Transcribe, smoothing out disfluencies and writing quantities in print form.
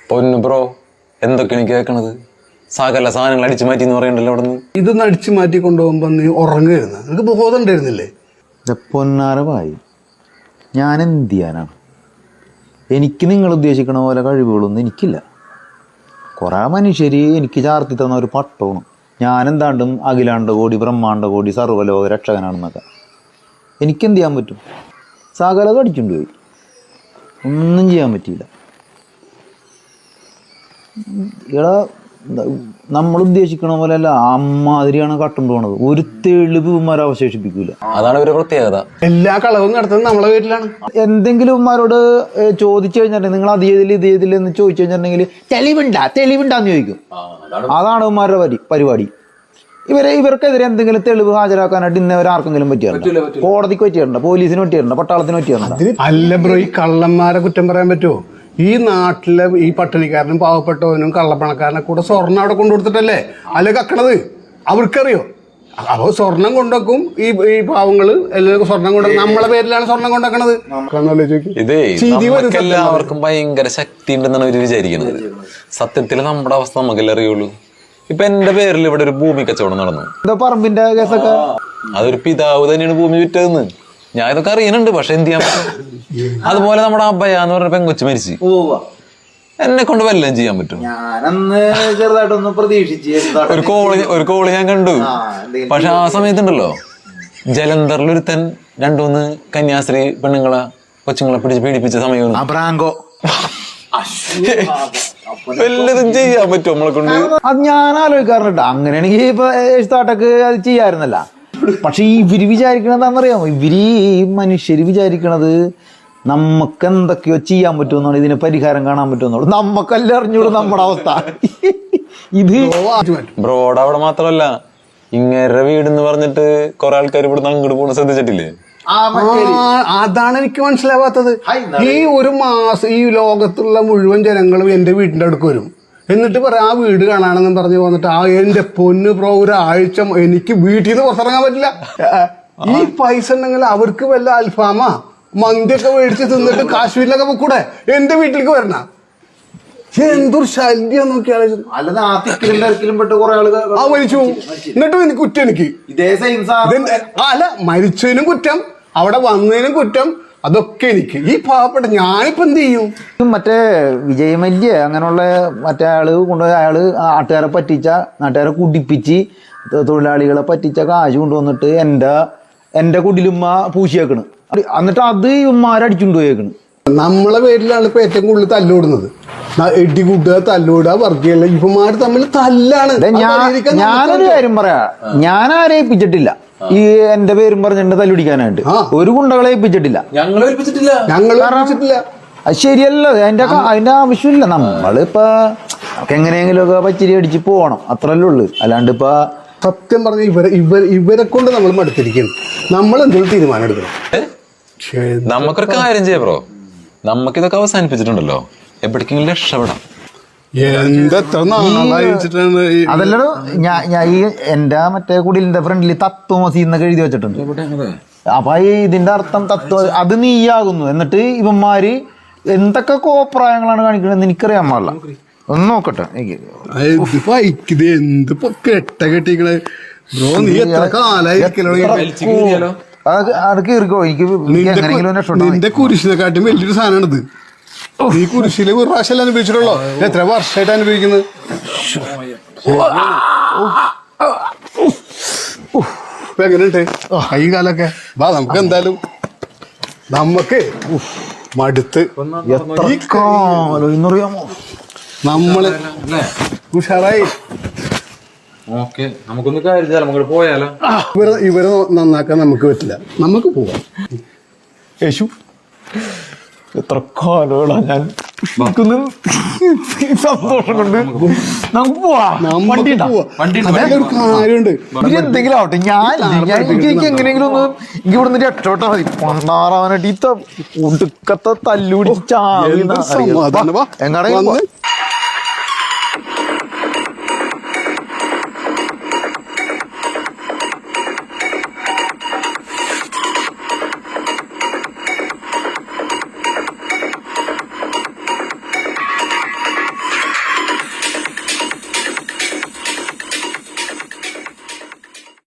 പൊന്നു ബ്രോ, എന്തൊക്കെയാണ് കേൾക്കണത്? സകല സാധനങ്ങൾ അടിച്ചു മാറ്റി എന്ന് പറയണ്ടല്ലോ അവിടെ നിന്ന്. ഇതൊന്ന് അടിച്ചു മാറ്റി കൊണ്ടുപോകുമ്പോ നീ ഉറങ്ങുകയായിരുന്നു. നിനക്ക് ബോധം ഉണ്ടായിരുന്നില്ലേ? പൊന്നാരമായി ഞാൻ എന്ത് ചെയ്യാനാണ്? എനിക്ക് നിങ്ങൾ ഉദ്ദേശിക്കണ പോലെ കഴിവുകളൊന്നും എനിക്കില്ല. കുറേ മനുഷ്യർ എനിക്ക് ചാർത്തി തന്ന ഒരു പട്ടമാണ്. ഞാനെന്താണ്ടും അഖിലാണ്ട കോടി ബ്രഹ്മാണ്ട കോടി സർവ്വലോക രക്ഷകനാണെന്നൊക്കെ. എനിക്കെന്ത് ചെയ്യാൻ പറ്റും? സകല കടിച്ചുകൊണ്ട് പോയി, ഒന്നും ചെയ്യാൻ പറ്റിയില്ല. ഇവിടെ നമ്മൾ ഉദ്ദേശിക്കണ പോലെ അല്ല, അമ്മാതിരിയാണ് കട്ടുകൊണ്ട് പോണത്. ഒരു തെളിവ് ഇവന്മാരെ അവശേഷിപ്പിക്കൂല. അതാണ് ഇവരുടെ പ്രത്യേകത. എല്ലാ കളവും നടത്തുന്നത് നമ്മളെ വീട്ടിലാണ്. എന്തെങ്കിലും ഇവന്മാരോട് ചോദിച്ചു കഴിഞ്ഞിട്ടുണ്ടെങ്കിൽ നിങ്ങൾ അത് ചെയ്തില്ല ഇത് ചെയ്തില്ല എന്ന് ചോദിച്ചു കഴിഞ്ഞിട്ടുണ്ടെങ്കിൽ തെളിവുണ്ടാന്ന് ചോദിക്കും. അതാണ് ഇവന്മാരുടെ പരിപാടി. ഇവർക്കെതിരെ എന്തെങ്കിലും തെളിവ് ഹാജരാക്കാനായിട്ട് ഇന്നവരെ ആർക്കെങ്കിലും പറ്റിയാറുണ്ട്? കോടതിക്ക് പറ്റിയാറുണ്ട്, പോലീസിന് പറ്റിയാറുണ്ട്, പട്ടാളത്തിന് പറ്റിയാറുണ്ട്. അല്ല ബ്രോ, ഈ കള്ളന്മാരെ കുറ്റം പറയാൻ പറ്റുമോ? ഈ നാട്ടിലെ ഈ പട്ടിണിക്കാരനും പാവപ്പെട്ടവനും കള്ളപ്പണക്കാരനെ കൂടെ സ്വർണ്ണം അവിടെ കൊണ്ടുകൊടുത്തിട്ടല്ലേ അല്ലെ കക്കണത്? അവർക്കറിയോ? അപ്പോൾ സ്വർണം കൊണ്ടുവെക്കും ഈ പാവങ്ങള് എല്ലാവർക്കും സ്വർണം കൊണ്ടുവെക്കും. നമ്മളെ പേരിലാണ് സ്വർണം കൊണ്ടുവെക്കണത്. ഇതേ എല്ലാവർക്കും ഭയങ്കര ശക്തി ഉണ്ടെന്നാണ് അവര് വിചാരിക്കുന്നത്. സത്യത്തിൽ നമ്മുടെ അവസ്ഥ നമുക്കല്ലേ അറിയുള്ളൂ. ഇപ്പൊ എന്റെ പേരിൽ ഇവിടെ ഒരു ഭൂമി കച്ചവടം നടന്നു. പറമ്പിന്റെ കേസൊക്കെ അതൊരു പിതാവ് തന്നെയാണ് ഭൂമി വിറ്റതെന്ന് ഞാൻ ഇതൊക്കെ അറിയുന്നുണ്ട്. പക്ഷെ എന്ത് ചെയ്യാൻ പറ്റും? അതുപോലെ നമ്മുടെ അബ്ബയ എന്ന് പറഞ്ഞ പെങ്കൊച്ചു മരിച്ചു. എന്നെ കൊണ്ട് വല്ലതും ചെയ്യാൻ പറ്റും? ചെറുതായിട്ടൊന്ന് പ്രതീക്ഷിച്ച് ഒരു കോള് ഞാൻ കണ്ടു. പക്ഷെ ആ സമയത്തുണ്ടല്ലോ ജലന്ധറിൽ ഒരുത്തൻ 2-3 കന്യാസ്ത്രീ പെണ്ണുങ്ങളെ കൊച്ചുങ്ങളെ പിടിച്ച് പീഡിപ്പിച്ച സമയം. വല്ലതും ചെയ്യാൻ പറ്റും നമ്മളെ കൊണ്ട്? അത് ഞാൻ ആലോചിക്കാറുണ്ട്. അങ്ങനെയാണെങ്കിൽ ഇപ്പൊ താട്ടക്ക് അത് ചെയ്യാറുന്നല്ല. പക്ഷെ ഇവര് വിചാരിക്കണതാണെന്നറിയാമോ? മനുഷ്യര് വിചാരിക്കണത് നമുക്ക് എന്തൊക്കെയോ ചെയ്യാൻ പറ്റുമെന്നാണ്, ഇതിന് പരിഹാരം കാണാൻ പറ്റുമെന്നുള്ളൂ. നമുക്കല്ല അറിഞ്ഞൂടും നമ്മുടെ അവസ്ഥ. ഇത് ബ്രോഡ് അവിടെ മാത്രമല്ല, ഇങ്ങേരുടെ വീടെന്ന് പറഞ്ഞിട്ട് കുറെ ആൾക്കാർ ഇവിടുന്ന് അങ്ങോട്ട് പോകണ ശ്രദ്ധിച്ചിട്ടില്ലേ? അതാണ് എനിക്ക് മനസ്സിലാവാത്തത്. ഈ ഒരു മാസം ഈ ലോകത്തുള്ള മുഴുവൻ ജനങ്ങളും എന്റെ വീടിന്റെ അടുക്ക് വരും. എന്നിട്ട് പറയാം ആ വീട് കാണാണെന്നും പറഞ്ഞു വന്നിട്ട് എന്റെ പൊന്ന് ബ്രോ, ഒരാഴ്ച എനിക്ക് വീട്ടിൽ നിന്ന് പുറത്തിറങ്ങാൻ പറ്റില്ല. ഈ പൈസ ഉണ്ടെങ്കിൽ അവർക്ക് വല്ല അൽഫാമാ മന്തിയൊക്കെ മേടിച്ച് തിന്നിട്ട് കാശ്മീരിലൊക്കെ പോക്കൂടെ? എന്റെ വീട്ടിലേക്ക് വരണ എന്തൊരു ശല്യം നോക്കി ആലോചിച്ചു. മരിച്ചു എന്നിട്ടും എനിക്ക് കുറ്റം. എനിക്ക് അല്ല, മരിച്ചതിനും കുറ്റം, അവിടെ വന്നതിനും കുറ്റം, അതൊക്കെ എനിക്ക്. ഈ പാവപ്പെട്ട ഞാനിപ്പോ എന്ത് ചെയ്യും? മറ്റേ വിജയമല്യ അങ്ങനെയുള്ള മറ്റേ ആള് കൊണ്ടുപോയി അയാള് നാട്ടുകാരെ പറ്റിച്ച, നാട്ടുകാരെ കുടിപ്പിച്ച് തൊഴിലാളികളെ പറ്റിച്ച കാശ് കൊണ്ടുവന്നിട്ട് എന്റെ കുടിലുമ്മ പൂശിയേക്കണ്. എന്നിട്ട് അത് ഇവന്മാരടിച്ചുകൊണ്ട് പോയേക്കണ്. നമ്മളെ പേരിലാണ് ഇപ്പൊ ഏറ്റവും കൂടുതൽ തല്ലോടുന്നത്. എടി കൂട്ടുക, തല്ലോടുക, വർഗീയല്ല. ഇവന്മാര് തമ്മിൽ തല്ലാണ്. ഞാനൊരു കാര്യം പറയാ, ഞാൻ ആരെ ഏൽപ്പിച്ചിട്ടില്ല ഈ എന്റെ പേരും പറഞ്ഞിട്ട് തല്ലുപിടിക്കാനായിട്ട്. ഒരു ഗുണ്ടകളെ ഏൽപ്പിച്ചിട്ടില്ല. അത് ശരിയല്ല. അതിന്റെ ആവശ്യമില്ല. നമ്മളിപ്പോ എങ്ങനെയെങ്കിലും ഒക്കെ പച്ചിരി അടിച്ച് പോകണം, അത്രല്ലേ ഉള്ളു. അല്ലാണ്ട് ഇപ്പൊ സത്യം പറഞ്ഞ ഇവരെ കൊണ്ട് നമ്മൾ മടുത്തിരിക്കുന്നു. നമ്മൾ എന്തെങ്കിലും തീരുമാനം എടുക്കണം. നമുക്കൊരു കാര്യം ചെയ്യാം ബ്രോ, നമുക്കിതൊക്കെ അവസാനിപ്പിച്ചിട്ടുണ്ടല്ലോ, എവിടേക്കെങ്കിലും രക്ഷപ്പെടാം. അതല്ലോ ഞാൻ ഈ എന്റെ മറ്റേ കുടിലിന്റെ ഫ്രണ്ടിൽ തത്വമസി എന്നൊക്കെ എഴുതി വെച്ചിട്ടുണ്ട്. അപ്പൊ ഇതിന്റെ അർത്ഥം തത്വം അത് നീയാകുന്നു. എന്നിട്ട് ഇവന്മാര് എന്തൊക്കെ കോപ്രായങ്ങളാണ് കാണിക്കണെന്ന് എനിക്കറിയാൻ പാടില്ല. ഒന്ന് നോക്കട്ടെ. നിന്റെ കുരിശിനെക്കാട്ടും വലിയൊരു സാധനമാണിത്. ഈ കുരിശിലെ ഒരു പ്രാവശ്യം അനുഭവിച്ചിട്ടുള്ളോ? എത്ര വർഷമായിട്ട് അനുഭവിക്കുന്നത്? ഇപ്പൊ എങ്ങനെയുണ്ട് കൈ കാലൊക്കെ? വാ, നമുക്ക് എന്തായാലും നമുക്ക് മടുത്ത് എന്നറിയാമോ നമ്മള് ഉഷാറായി. നമുക്കൊന്ന് കാര്യം പോയാലോ? ഇവരെ നന്നാക്കാൻ നമുക്ക് പറ്റില്ല. നമുക്ക് പോവാം. യേശു, എത്ര കാലങ്ങളാ ഞാൻ സന്തോഷം കൊണ്ട് നമുക്ക് കാര്യമുണ്ട്. എന്തെങ്കിലും ആവട്ടെ, എനിക്ക് എങ്ങനെയെങ്കിലും ഒന്ന് എനിക്ക് ഇവിടുന്ന് രക്ഷപ്പെട്ടാ മതി. പണ്ടാറാവാനായിട്ട് ഈ ഒടുക്കത്തെ തല്ലുപിടിച്ച എങ്ങാണെങ്കിൽ